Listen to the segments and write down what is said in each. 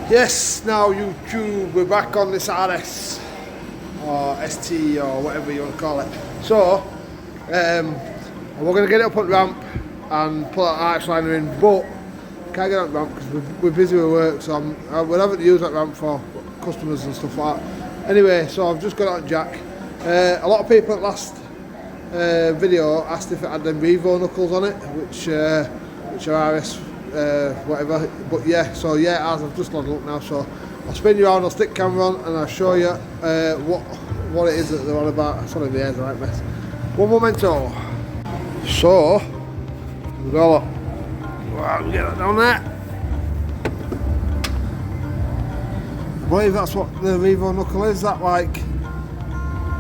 Yes, now YouTube, we're back on this RS or ST or whatever you want to call it. So, we're going to get it up on the ramp and put that arch liner in, but can't get on the ramp because we're busy with work, so we're having to use that ramp for customers and stuff like that. Anyway, so I've just got it on jack. A lot of people at last video asked if it had them Revo knuckles on it, which are RS whatever, but yeah, so yeah, it has. I've just had a look now, so I'll spin you around, I'll stick camera on and I'll show you what it is that they're on about. Sorry, the hair's a right mess. One momento. So we've got wow, get that down there. I believe that's what the Revo knuckle is, that like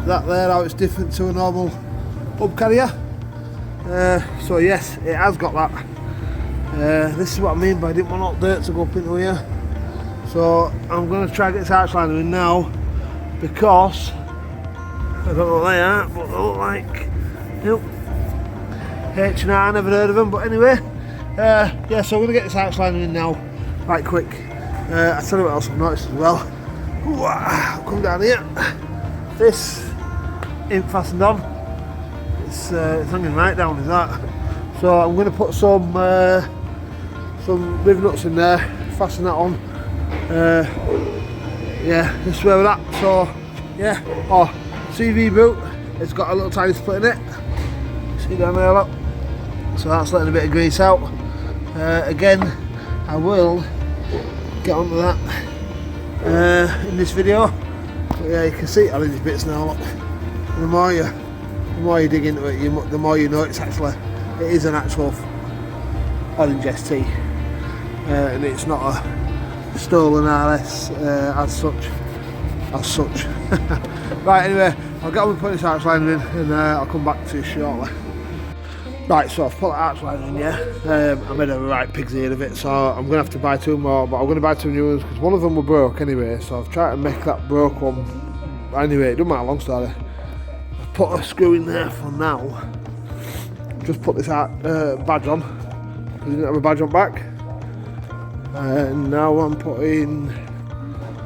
that there, how it's different to a normal hub carrier. So yes, it has got that. This is what I mean by I didn't want all dirt to go up into here. So I'm going to try to get this arch liner in now because I don't know what they are, but they look like H&R, never heard of them, but anyway, yeah, so I'm going to get this arch liner in now, right quick. I'll tell you what else I've noticed as well. I'll come down here. This ain't fastened on. It's hanging right down, is that? So I'm going to put some riv nuts in there, fasten that on. Yeah, this is where we're at. So yeah, CV boot, it's got a little tiny split in it. See down there, look. So that's letting a bit of grease out. Again, I will get onto that in this video. But yeah, you can see it on these bits now. Look. The more you dig into it, the more you know it is an actual orange ST, and it's not a stolen RS as such. Right, anyway, I'll get on and put this arch liner in, and I'll come back to you shortly. Right, so I've put the arch liner in, yeah. I made a right pig's ear of it, so I'm going to have to buy two more, but I'm going to buy two new ones because one of them were broke anyway, so I've tried to make that broke one. Anyway, it doesn't matter, long story. I've put a screw in there for now. Just put this badge on, because I didn't have a badge on back. And now I'm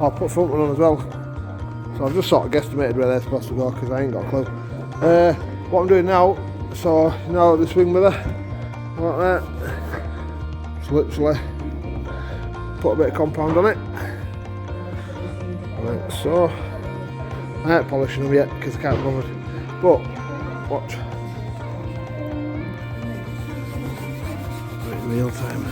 I'll put front one on as well. So I've just sort of guesstimated where they're supposed to go because I ain't got a clue. What I'm doing now, so now the swing mirror, like that, just literally put a bit of compound on it. Like so. I ain't polishing them yet because I can't bother. But, watch. Real time.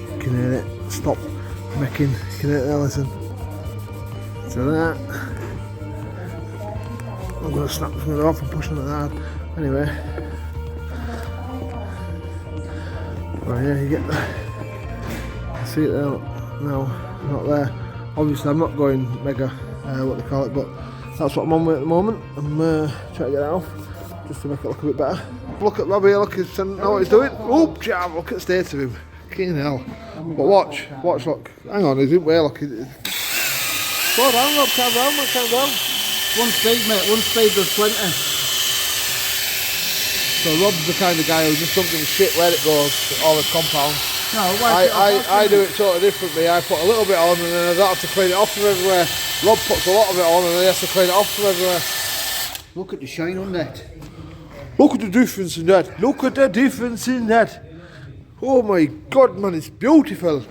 You can hear it. Stop making. You can hear it there, listen. So that. I'm going to snap this one off and push on it hard. Anyway. Oh yeah, you get that. You see it there? No, not there. Obviously I'm not going mega, what they call it, but that's what I'm on with at the moment. I'm trying to get that off, just to make it look a bit better. Look at Robbie, look, he's know what he's doing. Oop, jam, look at the state of him. Fucking hell. But watch, look. Hang on, he's in way, look. Slow down, Rob, calm down. One speed, mate, one speed does plenty. So Rob's the kind of guy who just doesn't give a shit where it goes, all his compound. No, I do it totally differently. I put a little bit on and then I don't have to clean it off from everywhere. Rob puts a lot of it on and then he has to clean it off from everywhere. Look at the shine on that. Look at the difference in that. Look at the difference in that. Oh my god, man, it's beautiful.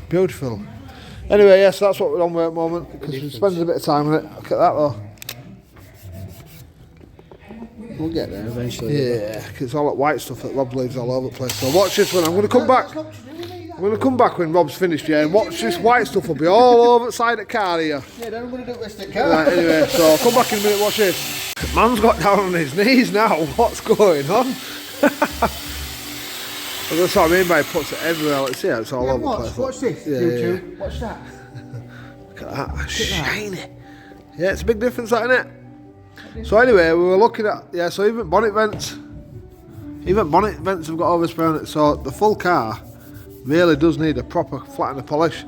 Beautiful. Anyway, yes, that's what we're on with at the moment because we're spending a bit of time on it. Look at that though. We'll get there eventually. Yeah, because it's all that white stuff that Rob leaves all over the place. So watch this one. I'm going to come back. I'm going to come back when Rob's finished, yeah, and watch this white stuff will be all over the side of the car here. Yeah, then I'm going to do it with the car. Right, anyway, so I'll come back in a minute, watch this. Man's got down on his knees now. What's going on? That's what I mean by he puts it everywhere. Let's see how it's all over the place. Watch this, yeah, YouTube. Yeah. Watch that. Look at that. Shiny. Yeah, it's a big difference, that, isn't it? So anyway, we were looking at, yeah, so even bonnet vents have got overspray on it, so the full car really does need a proper flatten polish,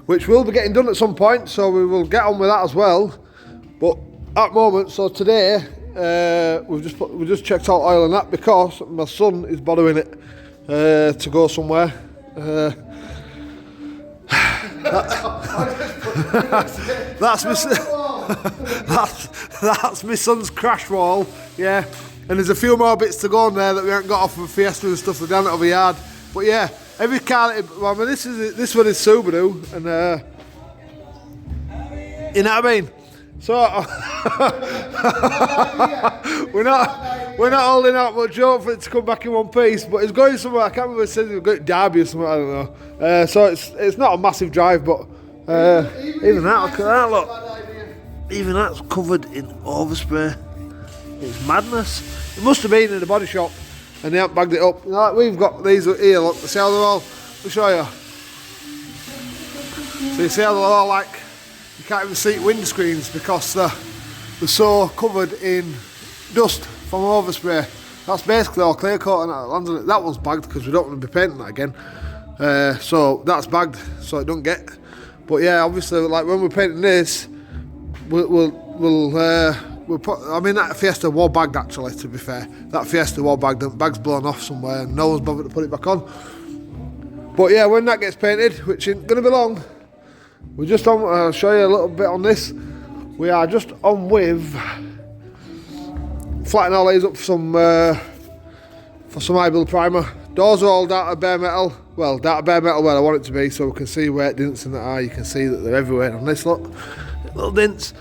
which will be getting done at some point, so we will get on with that as well. But at the moment, so today we just checked out oil and that because my son is borrowing it to go somewhere. That's my son's crash wall, yeah. And there's a few more bits to go on there that we haven't got off of Fiesta and stuff. They're down at the yard. But yeah, every car. Well, I mean, this one is Subaru, and you know what I mean. So we're not holding out much hope for it to come back in one piece. But it's going somewhere. I can't remember. It said it was going to Derby or something. I don't know. So it's not a massive drive, but even that, look at that, look. Even that's covered in overspray. It's madness. It must have been in the body shop and they haven't bagged it up. You know, like we've got these here, look, see how they're all, let me show you. So you see how they're all like, you can't even see windscreens because they're so covered in dust from overspray. That's basically all clear coat and that lands on it. That one's bagged because we don't want to be painting that again. So that's bagged so it don't get. But yeah, obviously, like when we're painting this, we'll put. I mean, that Fiesta was bagged actually. To be fair, that Fiesta was bagged. The bag's blown off somewhere, and no one's bothered to put it back on. But yeah, when that gets painted, which ain't gonna be long, we're just on. I'll show you a little bit on this. We are just on with flattening all these up for some high build primer. Doors are all dark bare metal. Well, dark bare metal where I want it to be, so we can see where dents in the eye. You can see that they're everywhere on this. Look, little dents.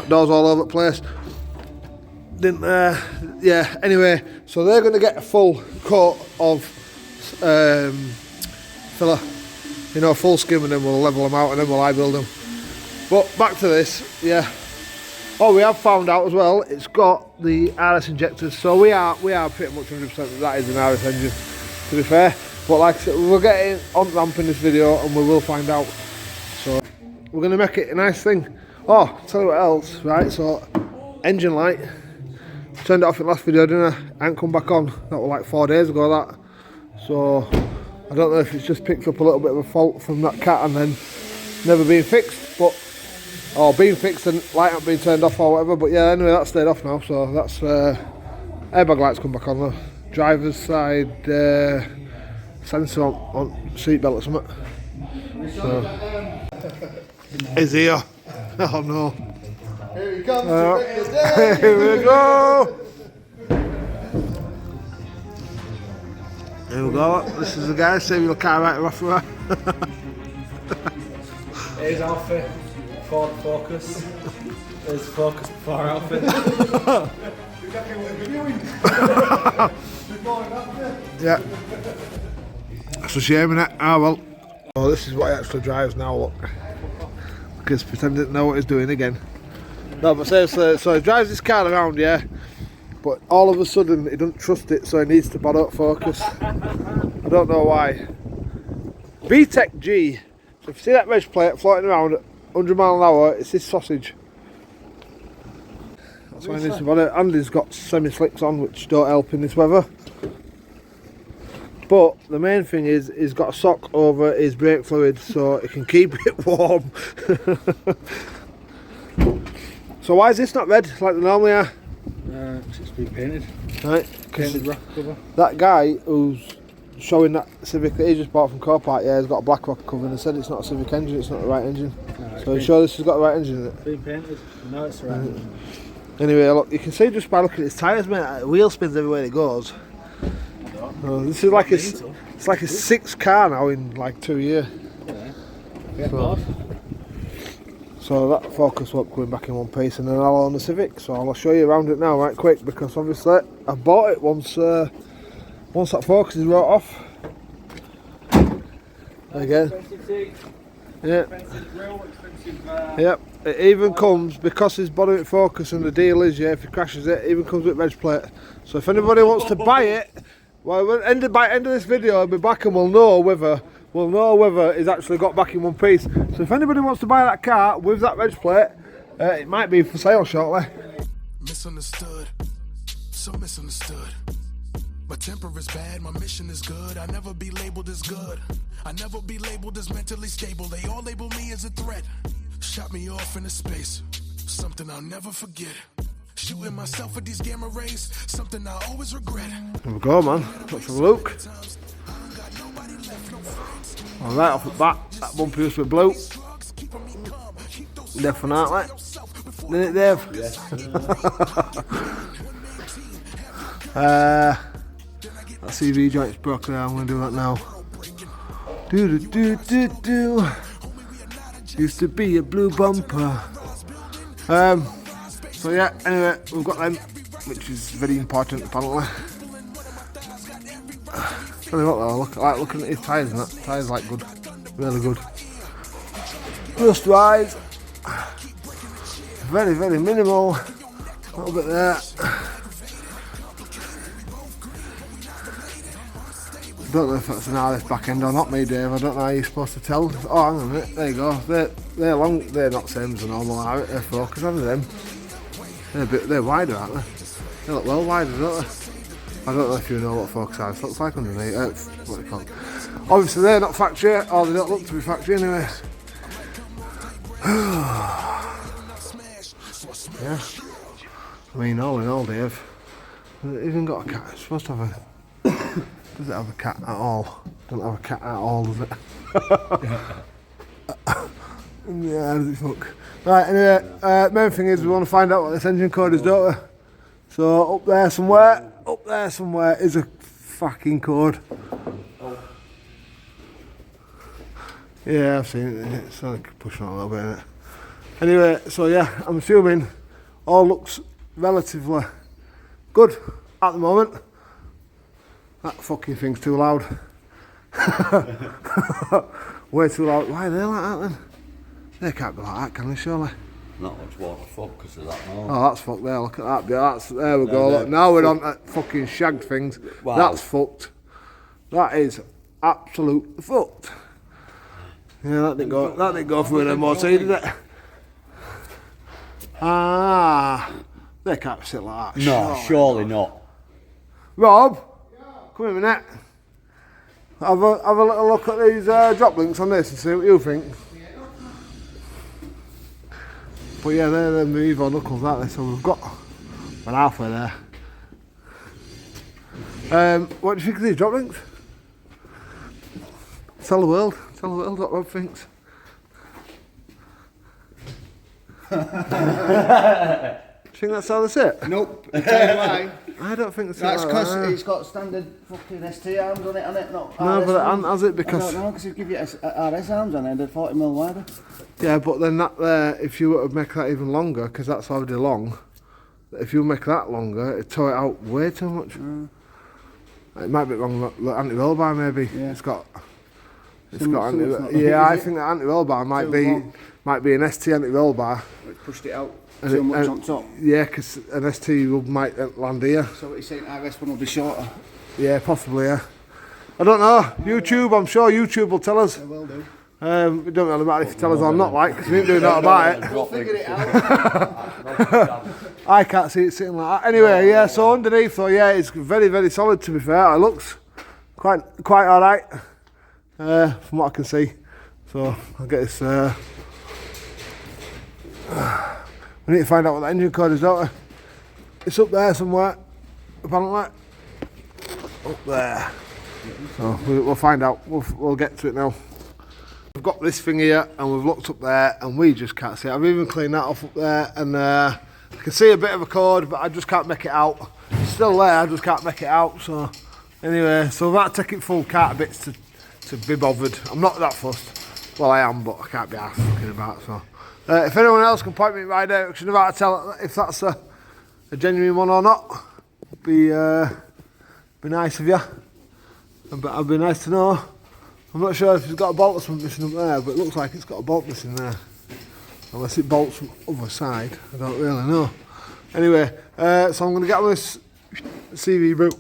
Doors all over the place. Didn't yeah. Anyway, so they're going to get a full coat of filler, you know, full skim, and then we'll level them out and then we'll high build them. But back to this, yeah. Oh, we have found out as well. It's got the RS injectors, so we are pretty much 100% that is an RS engine. To be fair, but like I said, we'll get it on ramp in this video and we will find out. So we're going to make it a nice thing. Oh, tell you what else, right? So engine light, turned it off in the last video, didn't I? I ain't come back on. That was like 4 days ago. That. So I don't know if it's just picked up a little bit of a fault from that cat and then never been fixed, but or being fixed and light not being turned off or whatever. But yeah, anyway, that's stayed off now. So that's airbag lights come back on though. Driver's side sensor on seatbelt or something. So is here. Oh no. Here he comes. Here we go. Here we go. This is the guy saving your car right off the Here's Alfie, Ford Focus. There's Focus before Alfie. Yeah. That's a shame, innit? Ah well. Oh, this is what he actually drives now, look. Because pretending to know what he's doing again. No, but seriously, so he drives this car around, yeah. But all of a sudden he doesn't trust it, so he needs to borrow focus. I don't know why. VTEC G. So if you see that reg plate floating around at 100 miles an hour, it's this sausage. That's why he needs to borrow it. And he's got semi-slicks on, which don't help in this weather. But the main thing is he's got a sock over his brake fluid so it can keep it warm. So why is this not red like they normally are? It's been painted. Right, Painted rock cover. that guy who's showing that Civic that he just bought from Car-Park, yeah, he's got a black rock cover and he said it's not a Civic engine, it's not the right engine. So you sure this has got the right engine in it? It's been painted. No, it's the right engine. Anyway, look, you can see just by looking at his tyres, mate, the wheel spins everywhere it goes. This is like it's like a 6th car now in like 2 years. Yeah. So that Focus won't going back in one piece, and then I'll own the Civic. So I'll show you around it now, right quick, because obviously I bought it once that Focus is wrote off. Again. Yeah. Yep. It even comes, because it's bottom Focus and the deal is, yeah, if he crashes it, even comes with reg plate. So if anybody wants to buy it, well, by the end of this video, I'll be back and we'll know whether it's actually got back in one piece. So if anybody wants to buy that car with that reg plate, it might be for sale shortly. Misunderstood, so misunderstood. My temper is bad, my mission is good. I never be labeled as good. I never be labeled as mentally stable. They all label me as a threat. shot me off into space. Something I'll never forget. Shooting myself with these gamma rays, something I always regret. There we go, man. Let's have a look. Alright, off the bat, that bumper used to be blue. Definitely. Didn't it, Dave? Yes. That CV joint's broken. I'm going to do that now. Do do do do do. Used to be a blue bumper. So yeah, anyway, we've got them, which is very important apparently. Tell you what though, looking at his tyres and that, tyres like good, really good. Rust wise, very minimal, a little bit there. I don't know if that's an RS back end or not, me Dave, I don't know how you're supposed to tell. Oh hang on a minute, there you go, they're long, they're not the same as a normal RS, they're Focus, aren't them? They're wider, aren't they? They look well wider, don't they? I don't know if you know what Focus RS looks like underneath, what they call it. Obviously they're not factory, or they don't look to be factory anyway. Yeah, I mean all in all Dave, has it even got a cat? It's supposed to have a... Does it have a cat at all? Doesn't have a cat at all, does it? Yeah, does it fuck? Right, anyway, main thing is we want to find out what this engine code is, don't we? So up there somewhere is a fucking code. Oh. Yeah, I've seen it. It's only pushing on a little bit, isn't it? Anyway, so yeah, I'm assuming all looks relatively good at the moment. That fucking thing's too loud. Way too loud. Why are they like that then? They can't be like that, can they, surely? Not much water focus of that, no. Oh, that's fucked there, look at that. Yeah, there we go. Look, now we're on that fucking shagged things. Wow. That's fucked. That is absolute fucked. Yeah, that didn't go through an MOT, did it? Ah, they can't sit like that. No, surely not. Rob, come here a minute. Have a little look at these drop links on this and see what you think. But yeah, they're the Evo knuckles, aren't they? So we've got an halfway there. What do you think of these drop links? Tell the world what Rob thinks. Do you think that's how they sit? Nope, I tell you why. I don't think that's That's like because that. it's got standard fucking ST arms on it, hasn't it? Not No, RS but ones. has it? Because I don't know, because you give you RS arms on it, they're 40mm wider. yeah, but then that there, if you were to make that even longer, because that's already long, if you make that longer, it'd tow it out way too much. It might be wrong. The anti-roll bar maybe. Yeah. It's got anti. Yeah, I think the anti-roll bar might be an ST anti-roll bar. It's pushed it out too much on top. Yeah, because an ST might land here. So what you're saying, RS one will be shorter? Yeah, possibly. Yeah. I don't know. YouTube. I'm sure YouTube will tell us. They will do. It don't really matter if you tell us or not, like, because we ain't doing that about it. We'll figure it out. I can't see it sitting like that. Anyway, yeah, so underneath though, yeah, it's very solid to be fair. It looks quite alright from what I can see. So I'll get this we need to find out what the engine code is, don't we? It's up there somewhere, apparently. Up there. So we'll find out, we'll get to it now. We've got this thing here and we've looked up there and we just can't see it. I've even cleaned that off up there and I can see a bit of a code but I just can't make it out. It's still there, I just can't make it out. So anyway, so we've got to take it full cart bits to be bothered. I'm not that fussed. Well I am, but I can't be asked fucking about. So if anyone else can point me in the right direction about to tell if that's a genuine one or not, be nice of you. It'd be nice to know. I'm not sure if it's got a bolt or something missing up there, but it looks like it's got a bolt missing there. Unless it bolts from the other side, I don't really know. Anyway, so I'm going to get on this CV boot.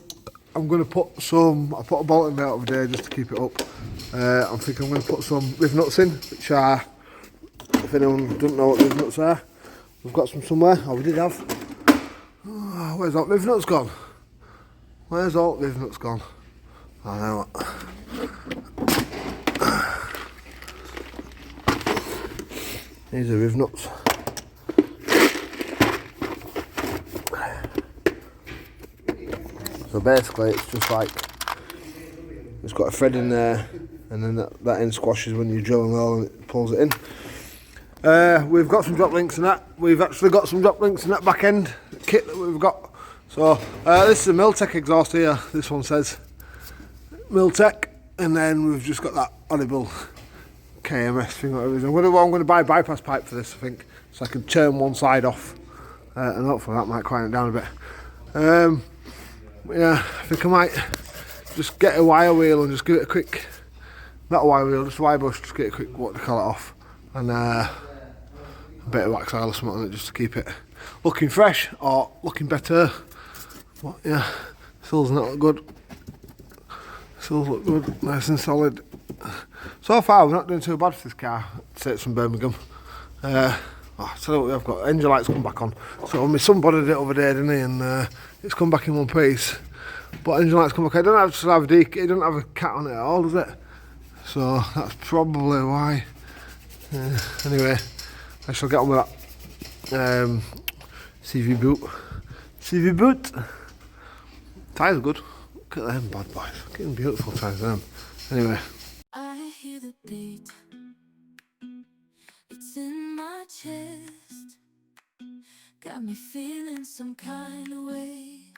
I'm going to put I put a bolt in there over there just to keep it up. I think I'm going to put some riv nuts in, which are, if anyone doesn't know what riv nuts are, we've got some somewhere, or we did have. Oh, where's all riv nuts gone? Where's all riv nuts gone? I know what. These are riv nuts. So basically it's just like, it's got a thread in there, and then that end squashes when you drill and all, and it pulls it in. We've got some drop links in that. We've actually got some drop links in that back end kit that we've got. So this is a Miltech exhaust here. This one says Miltech, and then we've just got that audible KMS thing. Whatever it is. I'm going to buy a bypass pipe for this, I think, so I can turn one side off, and hopefully that might quiet it down a bit. Yeah, I think I might just get a wire wheel and just give it a quick, not a wire wheel, just a wire brush, just get a quick, what do you call it, off, and a bit of wax oil or something on it, just to keep it looking fresh or looking better. But yeah, sills not look good. Sills look good, nice and solid. So far we're not doing too bad for this car. Say it's from Birmingham. I tell you what, we've got engine lights come back on. So my son bothered it over there, didn't he? And it's come back in one piece. But engine lights come back. It doesn't have a cat on it at all, does it? So that's probably why. Anyway, I shall get on with that. CV boot. CV boot. Tyres are good. Look at them bad boys. Getting beautiful tyres, them. Anyway. I hear the beat. It's in my chest. Got me feeling some kind of way.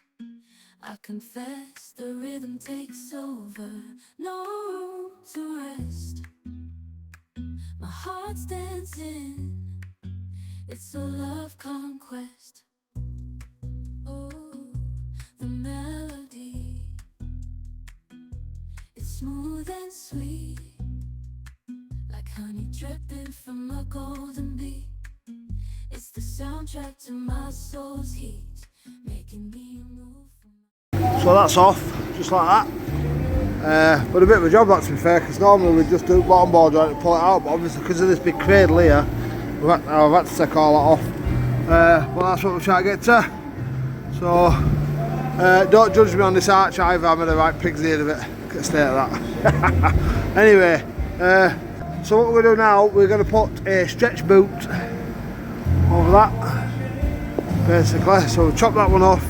I confess the rhythm takes over. No room to rest. My heart's dancing. It's a love conquest. Oh, the melody. It's smooth and sweet, like honey dripping from a golden bee. It's the soundtrack to my soul's heat, making me move. So that's off, just like that. But a bit of a job, that, to be fair, because normally we just do bottom board joint and pull it out, but obviously because of this big cradle here, I've had to take all that off. Well, that's what we're trying to get to. So don't judge me on this arch either. I'm in the right pig's ear of it. Could stay at that. Anyway, so what we're going to do now, we're going to put a stretch boot over that, basically. So we'll chop that one off,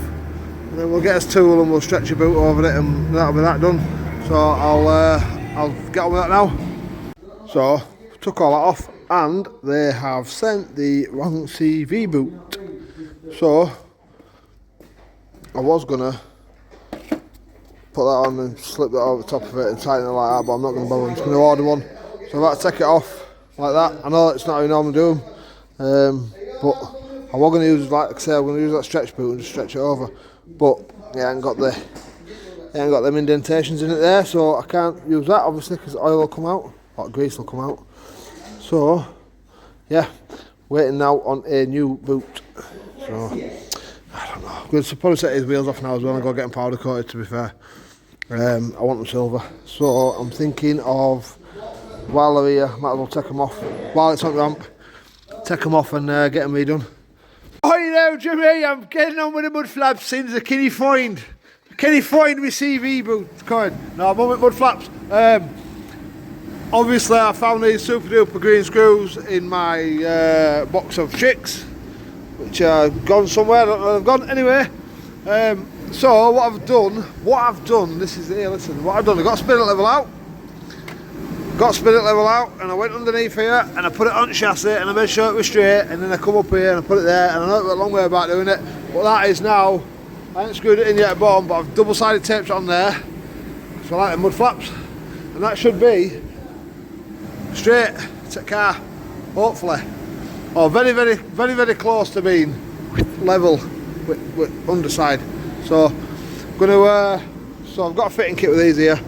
and then we'll get us tool and we'll stretch a boot over it, and that'll be that done. So I'll get on with that now. So took all that off, and they have sent the wrong CV boot. So I was gonna put that on and slip that over the top of it and tighten it like that, but I'm not going to bother. I'm just going to order one. So I've got to take it off like that. I know it's not how you normally do them, but I was going to use, like I say, I'm going to use that stretch boot and just stretch it over. But yeah, I ain't got them indentations in it there, so I can't use that obviously because oil will come out, or grease will come out. So yeah, waiting now on a new boot. So I don't know. I'm going to probably set his wheels off now as well and go get them powder coated, to be fair. I want them silver. So I'm thinking of, while they're here, might as well take them off. While it's on ramp, take them off and get them redone. Oh, you know, Jimmy, I'm getting on with the mud flaps since the Kenny find. Kenny find me CV boot. No, I'm on with mud flaps. Obviously, I found these super duper green screws in my box of chicks, which are gone somewhere. I don't know where they've gone. Anyway, so what I've done, this is here, listen, what I've done, I've got spinet level out, and I went underneath here, and I put it on chassis, and I made sure it was straight, and then I come up here, and I put it there, and I know it went a long way about doing it, but that is now, I haven't screwed it in yet at bottom, but I've double-sided taped it on there, so I like the mud flaps, and that should be straight to the car, hopefully, or very, very, very, very close to being level with underside. So I'm going to, so I've got a fitting kit with these here.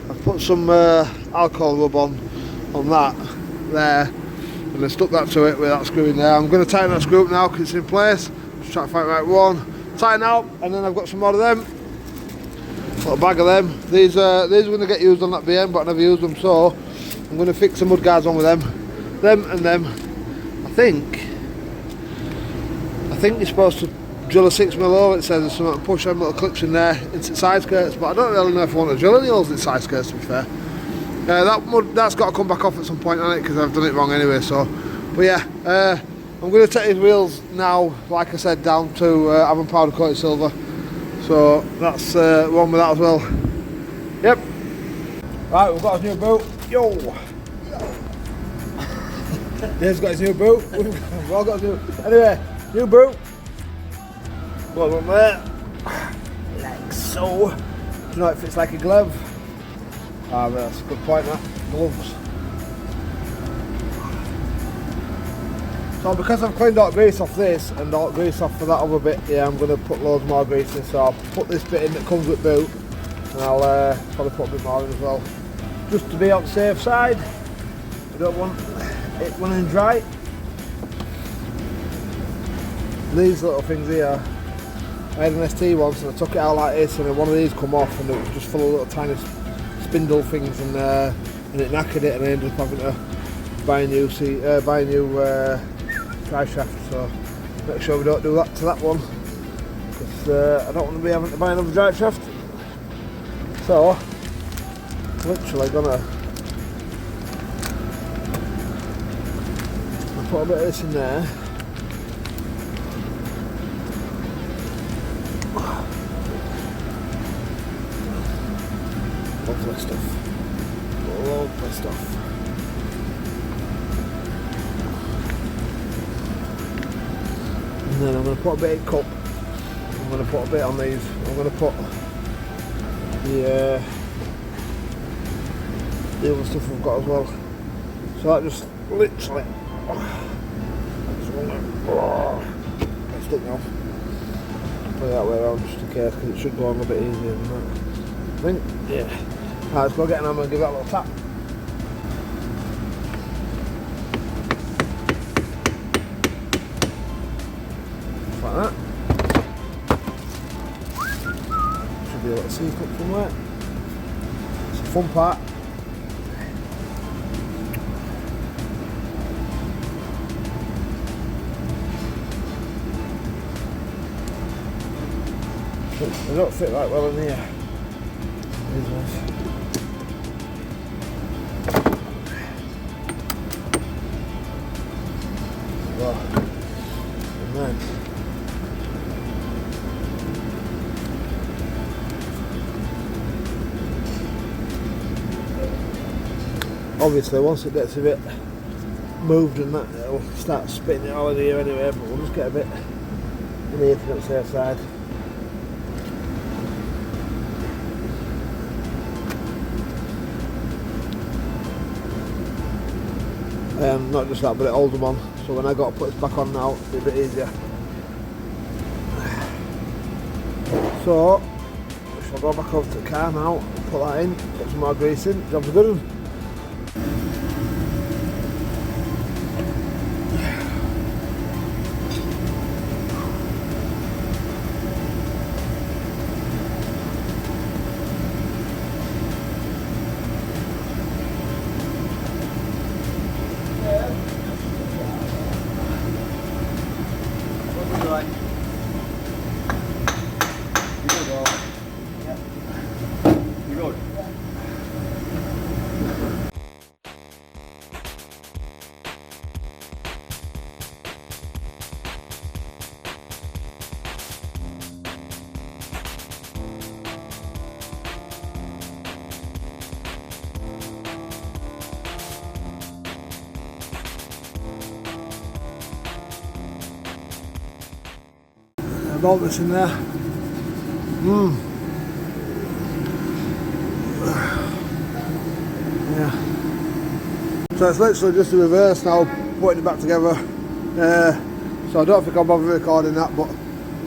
I've put some alcohol rub on that there, and I stuck that to it with that screw in there. I'm going to tighten that screw up now because it's in place. Just try to find the right one. Tighten out, and then I've got some more of them. Got a bag of them. These are going to get used on that BM, but I never used them, so I'm going to fix some mud guards on with them. Them and them. I think you're supposed to drill a 6mm hole, it says, or something, push them little clips in there into side skirts, but I don't really know if I want to drill any holes in side skirts, to be fair. That's got to come back off at some point on it because I've done it wrong anyway, so But yeah, I'm going to take these wheels now, like I said, down to having powder coated silver. So that's one with that as well. Yep. Right, we've got his new boot. Yo! Dave's got his new boot. We've all got his new. Anyway, new boot. Got one there. Like so. Do you know it fits like a glove? Ah, that's a good point, that. Gloves. So because I've cleaned all grease off this and all grease off for that other bit, yeah, I'm going to put loads more grease in. So I'll put this bit in that comes with boot, and I'll probably put a bit more in as well, just to be on the safe side. I don't want it running dry. These little things here, I had an ST once and I took it out like this, and then one of these come off and it was just full of little tiny spindle things, and it knackered it, and I ended up having to buy a new drive shaft. So make sure we don't do that to that one, because I don't want to be having to buy another drive shaft. So literally gonna put a bit of this in there. Lovely stuff. Lovely stuff. And then I'm going to put a bit in cup. I'm going to put a bit on these. I'm going to put the other stuff we've got as well. So that just literally stick now. Put it that way around just in case, because it should go on a bit easier than that. I think, yeah. Right, let's go get an hammer and give that a little tap. Just like that. Should be able to see it up somewhere. It's a fun part. They don't fit right well in here. These ones. Well, and then obviously once it gets a bit moved and that, it'll start spitting it all in here anyway, but we'll just get a bit in here to the safe side. Not just that, but it holds them on, so when I got to put this back on now, it'll be a bit easier. So, we shall go back over to the car now, put that in, put some more grease in, job's a good one. Bolt this in there. Yeah. So it's literally just the reverse now, putting it back together. So I don't think I'll bother recording that, but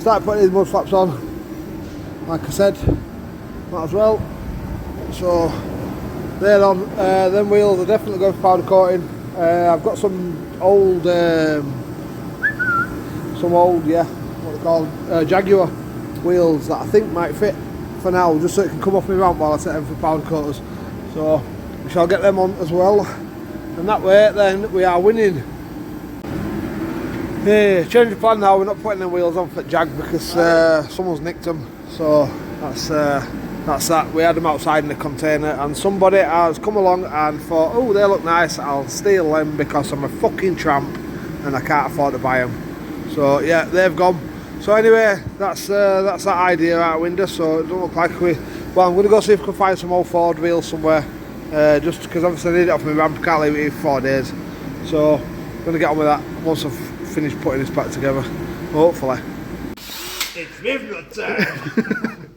started putting these mud flaps on. Like I said, might as well. So they're on. Them wheels are definitely going for powder coating. I've got some old, what they're called, Jaguar wheels that I think might fit for now, just so it can come off my ramp while I set them for powder coaters. So we shall get them on as well, and that way then we are winning. Yeah, change of plan now, we're not putting them wheels on for Jag because someone's nicked them, so that's that's that. We had them outside in the container, and somebody has come along and thought, oh, they look nice, I'll steal them because I'm a fucking tramp and I can't afford to buy them. So yeah, they've gone. So anyway, that's that idea out the window. So it doesn't look like we. Well, I'm going to go see if I can find some old Ford wheels somewhere. Just because obviously I need it off my ramp, can't leave it here for 4 days. So I'm going to get on with that once I've finished putting this back together. Hopefully. It's Rivnut time!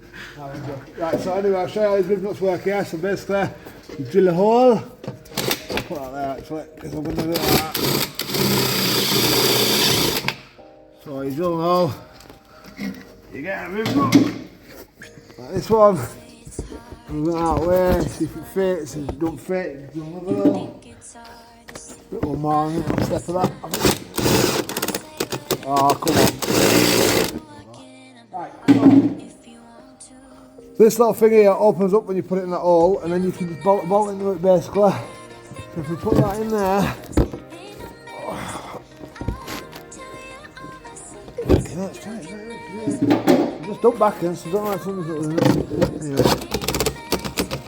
Right, so anyway, I'll show you how these Rivnuts work here. So basically, you drill a hole. Put that there actually, because I'm going to do it like that. So you drill a hole, you get a Rivnut. Like this one. Move it out of the way, see if it fits. If it don't fit, do another little. Little more, little step of that. Oh, come on. Right, so this little thing here opens up when you put it in that hole, and then you can just bolt into it basically. So if we put that in there, just dump back in, so don't like something that anyway.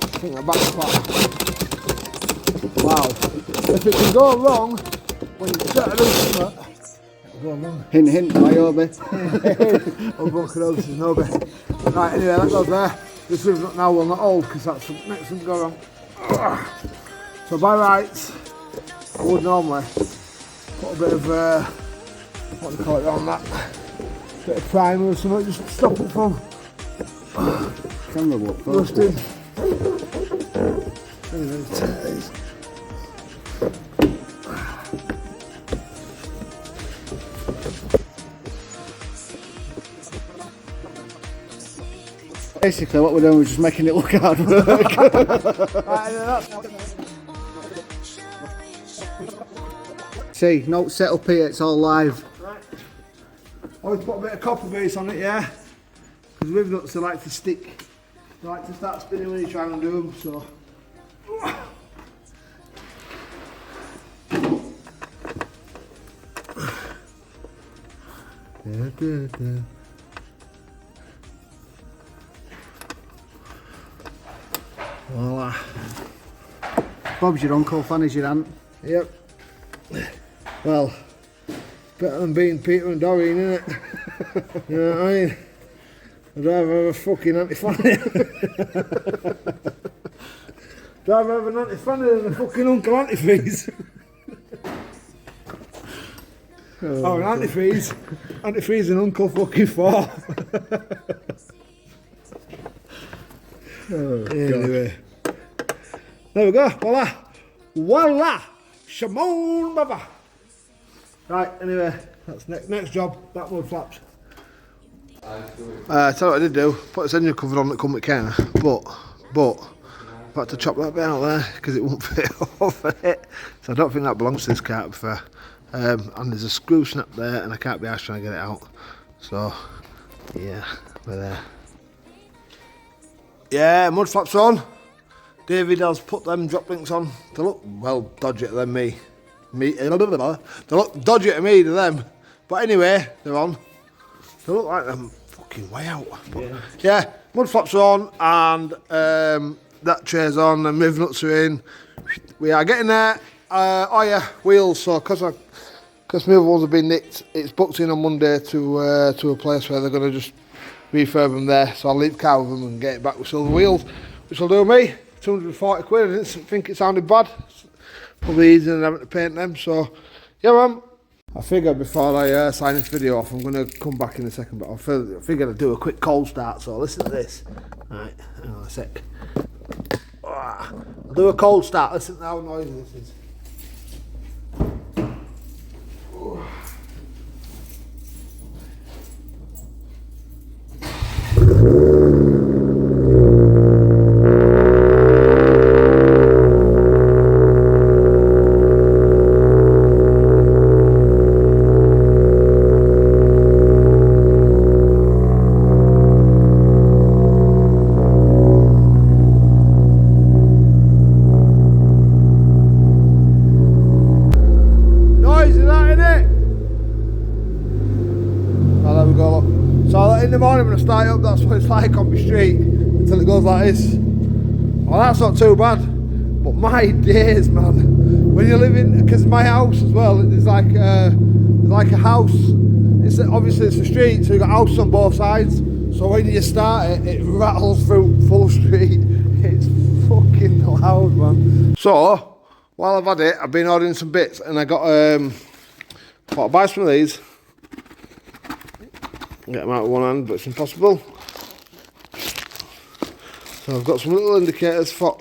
I think that back's flat. Wow. If it can go wrong, when you try to do something, it'll go wrong. Hint, hint, Niobe. Unbroken oaths is no bit. Right, anyway, that goes there. This Rivnut now will not hold because that's the next thing to go wrong. So by rights, I would normally put a bit of, what do you call it on that? Bit of primer or something, just to stop it from rusting. Anyway, take these. Basically, what we're doing is just making it look hard work. See, no setup here, it's all live. Right. Always put a bit of copper base on it, yeah? Because Rivnuts they like to stick. They like to start spinning when you try and do them, so. Voila. Bob's your uncle, Fanny's your aunt. Yep. Well, better than being Peter and Doreen, isn't it? You know what I mean? I'd rather have a fucking Auntie Fanny. I'd rather have an Auntie Fanny than a fucking Uncle Antifreeze. Oh, an Antifreeze. Antifreeze and Uncle fucking Four. Oh, anyway. There we go. Voila. Voila. Shimon Baba. Right, anyway, that's next job. That mud flaps. Tell you what I did do. Put this engine cover on that come with Ken, but I had to chop that bit out there because it won't fit over it. So I don't think that belongs to this car, to be fair. And there's a screw snap there, and I can't be arsed trying to get it out. So yeah, we're there. Yeah, mud flaps on. David has put them drop links on. They look well dodgy than me. They look dodgy to me to them. But anyway, they're on. They look like they're fucking way out. But yeah, mud flaps are on, and that tray's on, and Rivnuts are in. We are getting there. Oh yeah, wheels. So because my other ones have been nicked, it's booked in on Monday to a place where they're going to just refurb them there. So I'll leave the car with them and get it back with silver wheels, which will do me 240 quid. I didn't think it sounded bad. Probably easier than having to paint them. So yeah, man. I figured before I sign this video off, I'm going to come back in a second, but I figured I'd do a quick cold start. So listen to this. Right, hang on a sec. I'll do a cold start. Listen to how noisy this is. In the morning when I start up, that's what it's like on the street. until it goes like this. Well, that's not too bad. But my days, man, when you're living, because my house as well, there's like a house. It's obviously it's a street, so you've got houses on both sides. So when you start it, it rattles through full street. It's fucking loud, man. So while I've had it, I've been ordering some bits, and I got thought I'd buy some of these. Get them out with one hand, but it's impossible. So I've got some little indicators for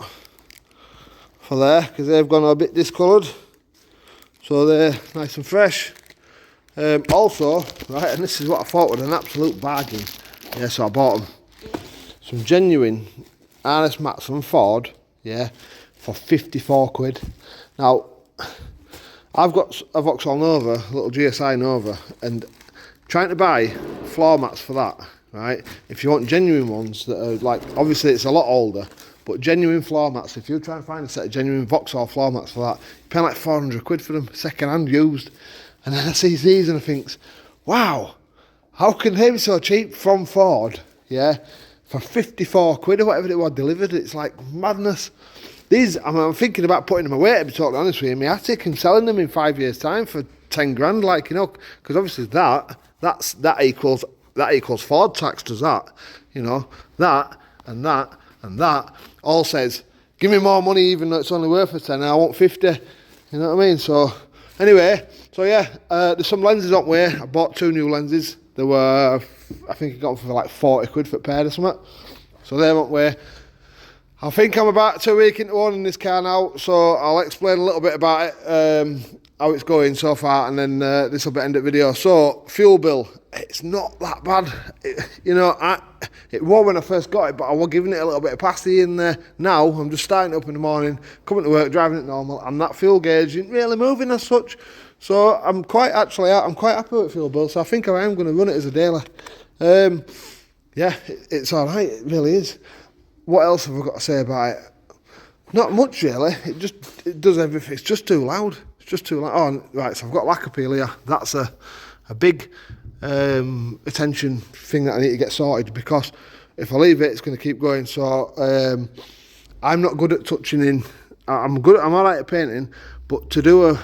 there, because they've gone a bit discoloured. So they're nice and fresh. Also, right, and this is what I thought was an absolute bargain. Yeah, so I bought them. Some genuine RS Maxim Ford, yeah, for 54 quid. Now, I've got a Vauxhall Nova, a little GSI Nova, and trying to buy floor mats for that, right? If you want genuine ones that are like, obviously it's a lot older, but genuine floor mats, if you try and find a set of genuine Vauxhall floor mats for that, you're paying like 400 quid for them, second hand used. And then I see these and I think, wow, how can they be so cheap from Ford, yeah, for 54 quid or whatever it was delivered? It's like madness. These, I'm thinking about putting them away, to be totally honest with you, in my attic and selling them in 5 years' time for 10 grand, like, you know, because obviously that equals Ford tax, does that, you know, that and that and that all says, give me more money even though it's only worth a 10, I want 50, you know what I mean? So anyway, so yeah, there's some lenses on way. I bought 2 new lenses. They were, I think I got them for like 40 quid for a pair or something. So they're on way. I think I'm about 2 weeks into owning this car now, so I'll explain a little bit about it, how it's going so far, and then this will be the end of the video. So, fuel bill, it's not that bad. It was when I first got it, but I was giving it a little bit of pasty in there. Now, I'm just starting it up in the morning, coming to work, driving it normal, and that fuel gauge isn't really moving as such. So, I'm quite happy with fuel bill, so I think I am going to run it as a daily. Yeah, it's alright, it really is. What else have I got to say about it? Not much really. It does everything. It's just too loud. It's just too loud. Oh, right. So I've got lack appeal here. That's a big attention thing that I need to get sorted, because if I leave it, it's going to keep going. So I'm not good at touching in. I'm alright at painting, but to do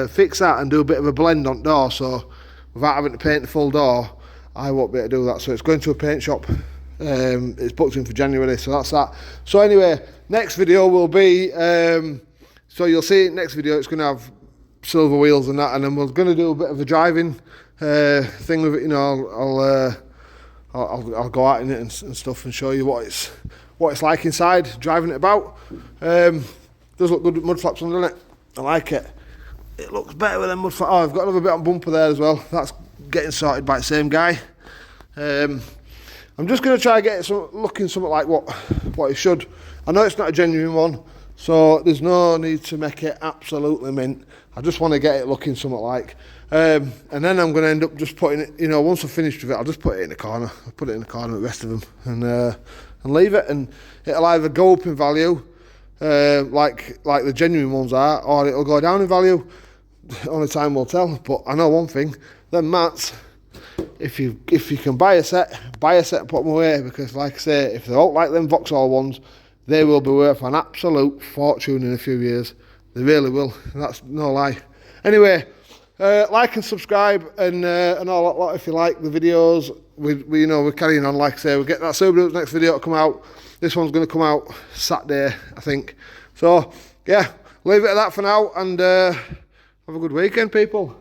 fix that and do a bit of a blend on door, so without having to paint the full door, I won't be able to do that. So it's going to a paint shop. It's booked in for January, so that's that. So anyway, next video will be, so you'll see next video, it's going to have silver wheels and that, and then we're going to do a bit of a driving thing with it. You know, I'll go out in it and stuff and show you what it's like inside, driving it about. Does look good with mud flaps on, doesn't it? I like it. It looks better with them mud flaps. Oh, I've got another bit on bumper there as well. That's getting sorted by the same guy. I'm just going to try and get it looking something like what it should. I know it's not a genuine one, so there's no need to make it absolutely mint. I just want to get it looking something like. And then I'm going to end up just putting it, you know, once I've finished with it, I'll just put it in the corner. I'll put it in the corner with the rest of them and leave it. And it'll either go up in value, like the genuine ones are, or it'll go down in value. Only time will tell. But I know one thing, them mats, if you can buy a set and put them away, because like I say, if they don't like them Vauxhall ones, they will be worth an absolute fortune in a few years. They really will. That's no lie. Anyway, like and subscribe and all that lot if you like the videos. We're carrying on. Like I say, we'll get that Subaru's next video to come out. This one's going to come out Saturday, I think. So yeah, leave it at that for now, and have a good weekend, people.